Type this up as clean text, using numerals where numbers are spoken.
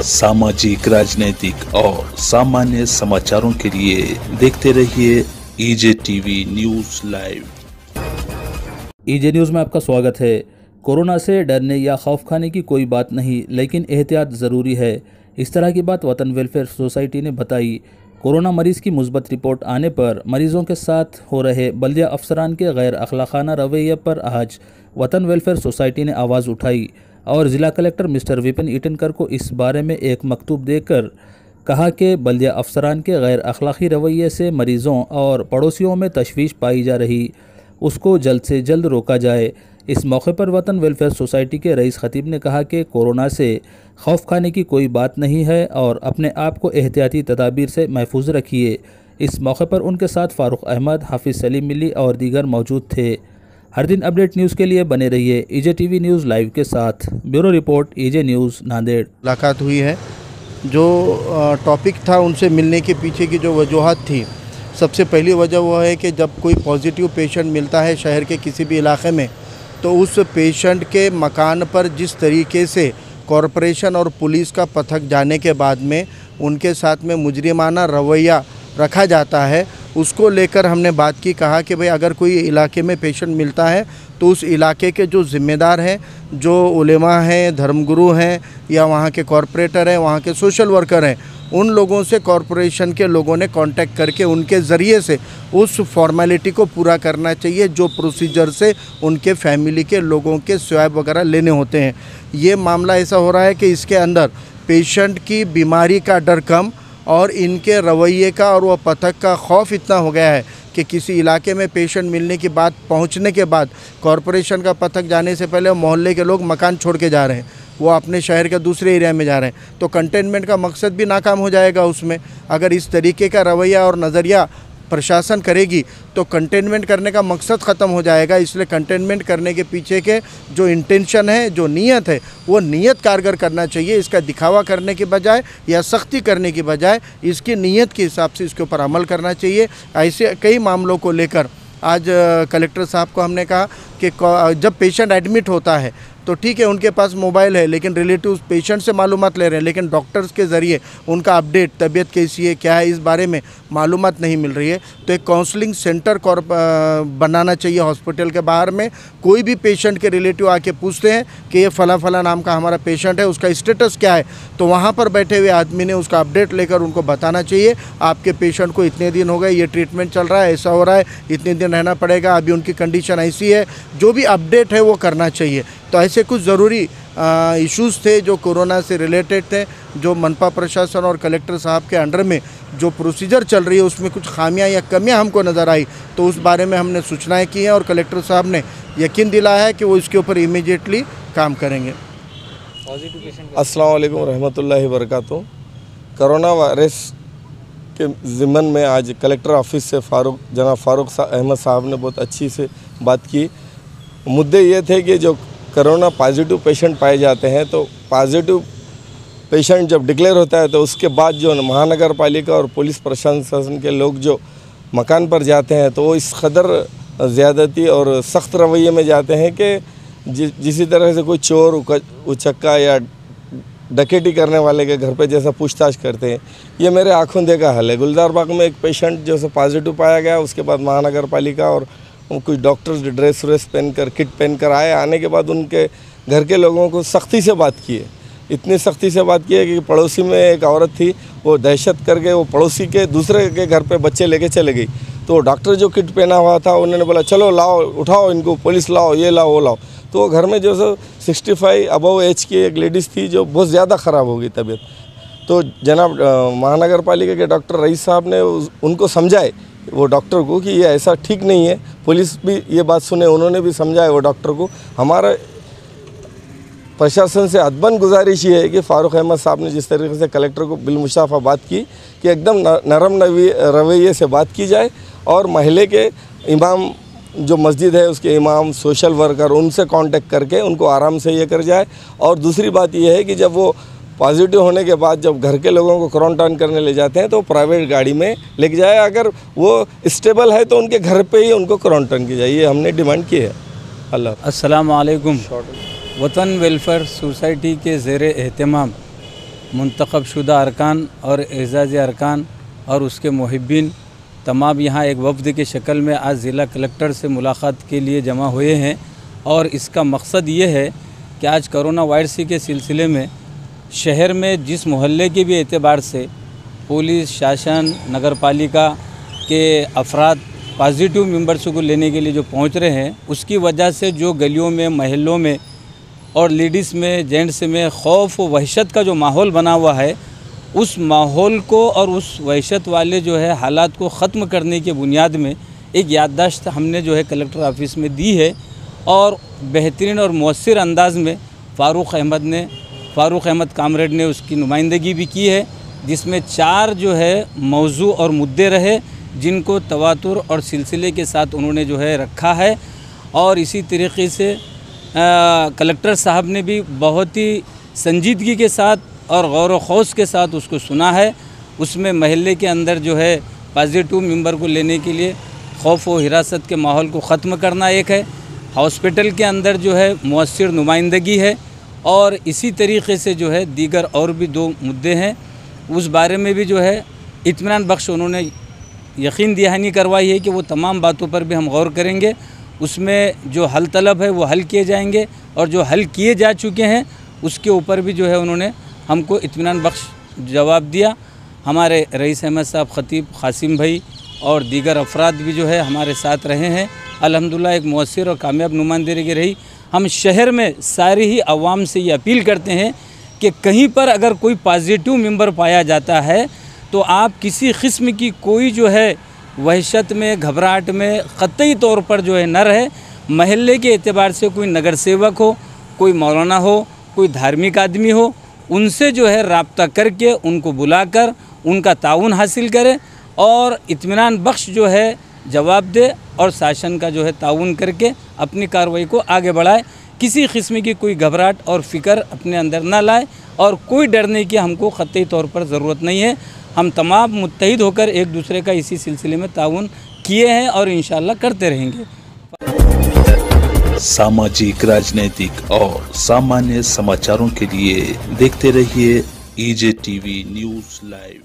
सामाजिक, राजनीतिक और सामान्य समाचारों के लिए देखते रहिए EJ TV news live. EJ news में आपका स्वागत है। कोरोना से डरने या खौफ खाने की कोई बात नहीं, लेकिन एहतियात ज़रूरी है। इस तरह की बात वतन वेलफेयर सोसाइटी ने बताई। कोरोना मरीज़ की मुस्बत रिपोर्ट आने पर मरीज़ों के साथ हो रहे बल्दिया अफसरान के गैर अखलाकाना रवैये पर आज वतन वेलफेयर सोसाइटी ने आवाज़ उठाई और ज़िला कलेक्टर मिस्टर विपिन ईटनकर को इस बारे में एक मकतूब देकर कहा कि बल्दिया अफसरान के गैर अखलाकी रवैये से मरीज़ों और पड़ोसियों में तशवीश पाई जा रही, उसको जल्द से जल्द रोका जाए। इस मौके पर वतन वेलफेयर सोसाइटी के रईस खतीब ने कहा कि कोरोना से खौफ खाने की कोई बात नहीं है और अपने आप को एहतियाती तदाबीर से महफूज रखिए। इस मौके पर उनके साथ फारूक अहमद, हाफिज़ सलीम मिली और दीगर मौजूद थे। हर दिन अपडेट न्यूज़ के लिए बने रहिए ईजे टीवी न्यूज़ लाइव के साथ। Bureau report, EJ news, Nanded. मुलाकात हुई है। जो टॉपिक था उनसे मिलने के पीछे की जो वजूहत थी, सबसे पहली वजह वो है कि जब कोई पॉजिटिव पेशेंट मिलता है शहर के किसी भी इलाके में, तो उस पेशेंट के मकान पर जिस तरीके से कॉरपोरेशन और पुलिस का पथक जाने के बाद में उनके साथ में मुजरिमाना रवैया रखा जाता है, उसको लेकर हमने बात की। कहा कि भाई अगर कोई इलाके में पेशेंट मिलता है तो उस इलाके के जो ज़िम्मेदार हैं, जो उलेमा हैं, धर्मगुरु हैं या वहाँ के कॉरपोरेटर हैं, वहाँ के सोशल वर्कर हैं, उन लोगों से कॉरपोरेशन के लोगों ने कांटेक्ट करके उनके ज़रिए से उस फॉर्मेलिटी को पूरा करना चाहिए जो प्रोसीजर से उनके फैमिली के लोगों के स्वैब वगैरह लेने होते हैं। ये मामला ऐसा हो रहा है कि इसके अंदर पेशेंट की बीमारी का डर कम और इनके रवैये का और वह पथक का खौफ इतना हो गया है कि किसी इलाके में पेशेंट मिलने की बात पहुंचने के बाद कॉरपोरेशन का पथक जाने से पहले मोहल्ले के लोग मकान छोड़ के जा रहे हैं, वो अपने शहर के दूसरे एरिया में जा रहे हैं। तो कंटेनमेंट का मकसद भी नाकाम हो जाएगा उसमें। अगर इस तरीके का रवैया और नज़रिया प्रशासन करेगी तो कंटेनमेंट करने का मकसद ख़त्म हो जाएगा। इसलिए कंटेनमेंट करने के पीछे के जो इंटेंशन है, जो नीयत है, वो नीयत कारगर करना चाहिए। इसका दिखावा करने के बजाय या सख्ती करने की बजाय इसकी नीयत के हिसाब से इसके ऊपर अमल करना चाहिए। ऐसे कई मामलों को लेकर आज कलेक्टर साहब को हमने कहा कि जब पेशेंट एडमिट होता है तो ठीक है, उनके पास मोबाइल है, लेकिन रिलेटिव पेशेंट से मालूमात ले रहे हैं, लेकिन डॉक्टर्स के ज़रिए उनका अपडेट, तबीयत कैसी है, क्या है, इस बारे में मालूमात नहीं मिल रही है। तो एक काउंसलिंग सेंटर बनाना चाहिए हॉस्पिटल के बाहर में। कोई भी पेशेंट के रिलेटिव आके पूछते हैं कि ये फ़ला फ़ला नाम का हमारा पेशेंट है, उसका स्टेटस क्या है, तो वहाँ पर बैठे हुए आदमी ने उसका अपडेट लेकर उनको बताना चाहिए आपके पेशेंट को इतने दिन हो गए, ये ट्रीटमेंट चल रहा है, ऐसा हो रहा है, इतने दिन रहना पड़ेगा, अभी उनकी कंडीशन ऐसी है। जो भी अपडेट है वो करना चाहिए। तो ऐसे कुछ ज़रूरी इश्यूज़ थे जो कोरोना से रिलेटेड थे, जो मनपा प्रशासन और कलेक्टर साहब के अंडर में जो प्रोसीजर चल रही है उसमें कुछ खामियां या कमियां हमको नज़र आई, तो उस बारे में हमने सूचनाएं की हैं और कलेक्टर साहब ने यकीन दिलाया है कि वो इसके ऊपर इमीडिएटली काम करेंगे। अस्सलाम वालेकुम रहमतुल्लाहि व बरकातुहू। कोरोना वायरस के ज़िम्मन में आज कलेक्टर ऑफिस से जनाब फारूक अहमद साहब ने बहुत अच्छी से बात की। मुद्दे ये थे कि जो कोरोना पॉजिटिव पेशेंट पाए जाते हैं, तो पॉजिटिव पेशेंट जब डिक्लेयर होता है तो उसके बाद जो महानगर पालिका और पुलिस प्रशासन के लोग जो मकान पर जाते हैं तो वो इस कदर ज़्यादती और सख्त रवैये में जाते हैं कि जिसी तरह से कोई चोर उचक्का या डकैती करने वाले के घर पे जैसा पूछताछ करते हैं। ये मेरे आँखों देखा हाल है। गुलजार बाग में एक पेशेंट जो पॉजिटिव पाया गया, उसके बाद महानगर पालिका और कुछ डॉक्टर्स ड्रेस पहनकर, किट पहनकर आए। आने के बाद उनके घर के लोगों को सख्ती से बात की है, इतनी सख्ती से बात की है कि पड़ोसी में एक औरत थी, वो दहशत करके वो पड़ोसी के दूसरे के घर पे बच्चे लेके चले गई। तो डॉक्टर जो किट पहना हुआ था उन्होंने बोला चलो लाओ, उठाओ इनको, पुलिस लाओ, ये लाओ, वो लाओ। तो वो घर में जो 65 अबव एज की एक लेडीज़ थी जो बहुत ज़्यादा ख़राब हो गई तबीयत। तो जनाब महानगर पालिका के डॉक्टर रईस साहब ने उनको समझाए, वो डॉक्टर को, कि ये ऐसा ठीक नहीं है। पुलिस भी ये बात सुने, उन्होंने भी समझाया वो डॉक्टर को। हमारा प्रशासन से अदबन गुजारिश ये है कि फारूक अहमद साहब ने जिस तरीके से कलेक्टर को बिलमुशाफा बात की कि एकदम नरम रवैये से बात की जाए और महल्ले के इमाम, जो मस्जिद है उसके इमाम, सोशल वर्कर, उनसे कांटेक्ट करके उनको आराम से ये कर जाए। और दूसरी बात ये है कि जब वो पॉजिटिव होने के बाद जब घर के लोगों को क्वारंटाइन करने ले जाते हैं तो प्राइवेट गाड़ी में लेके जाए। अगर वो स्टेबल है तो उनके घर पे ही उनको क्वारंटाइन की जाए, ये हमने डिमांड की है। अल्लाह। अस्सलाम वालेकुम। वतन वेलफेयर सोसाइटी के ज़ेरे एहतमाम मुंतखब शुदा अरकान और एजाज़ी अरकान और उसके मुहिब्बीन तमाम यहाँ एक वफ़द की शक्ल में आज ज़िला कलेक्टर से मुलाकात के लिए जमा हुए हैं। और इसका मकसद ये है कि आज कोरोना वायरस के सिलसिले में शहर में जिस मोहल्ले के भी एतबार से पुलिस शासन नगर पालिका के अफराद पॉजिटिव मेंबर्स को लेने के लिए जो पहुंच रहे हैं, उसकी वजह से जो गलियों में महल्लों में और लेडीज़ में जेंट्स में खौफ व वहशत का जो माहौल बना हुआ है, उस माहौल को और उस वहशत वाले जो है हालात को ख़त्म करने के बुनियाद में एक याददाश्त हमने जो है कलेक्टर ऑफिस में दी है। और बेहतरीन और मौसर अंदाज में फ़ारूक अहमद कामरेड ने उसकी नुमाइंदगी भी की है, जिसमें 4 जो है मौजू और मुद्दे रहे जिनको तवातुर और सिलसिले के साथ उन्होंने जो है रखा है। और इसी तरीके से कलेक्टर साहब ने भी बहुत ही संजीदगी के साथ और गौर व खौस के साथ उसको सुना है। उसमें महल्ले के अंदर जो है पॉजिटिव मेंबर को लेने के लिए खौफ व हिरासत के माहौल को ख़त्म करना एक है, हॉस्पिटल के अंदर जो है मौसर नुमाइंदगी है, और इसी तरीके से जो है दीगर और भी 2 मुद्दे हैं, उस बारे में भी जो है इत्मीनान बख्श उन्होंने यकीन दहानी करवाई है कि वो तमाम बातों पर भी हम गौर करेंगे। उसमें जो हल तलब है वो हल किए जाएंगे, और जो हल किए जा चुके हैं उसके ऊपर भी जो है उन्होंने हमको इत्मीनान बख्श जवाब दिया। हमारे रईस अहमद साहब, ख़तीब कासिम भाई और दीगर अफराद भी जो है हमारे साथ रहे हैं। अल्हम्दुलिल्लाह एक मौसर और कामयाब नुमाइंदगी रही। हम शहर में सारी ही अवाम से ये अपील करते हैं कि कहीं पर अगर कोई पॉजिटिव मेंबर पाया जाता है तो आप किसी किस्म की कोई जो है वहशत में, घबराहट में क़तई तौर पर जो है न रहे। महल्ले के एतबार से कोई नगर सेवक हो, कोई मौलाना हो, कोई धार्मिक आदमी हो, उनसे जो है राब्ता करके उनको बुलाकर उनका ताउन हासिल करें और इत्मीनान बख्श जो है जवाब दे और शासन का जो है ताउन करके अपनी कार्रवाई को आगे बढ़ाए। किसी किस्म की कोई घबराहट और फ़िक्र अपने अंदर ना लाए और कोई डरने की हमको क़तई तौर पर ज़रूरत नहीं है। हम तमाम मुत्तहिद होकर एक दूसरे का इसी सिलसिले में ताउन किए हैं और इंशाअल्लाह करते रहेंगे। सामाजिक, राजनीतिक और सामान्य समाचारों के लिए देखते रहिए EJ TV न्यूज़ लाइव।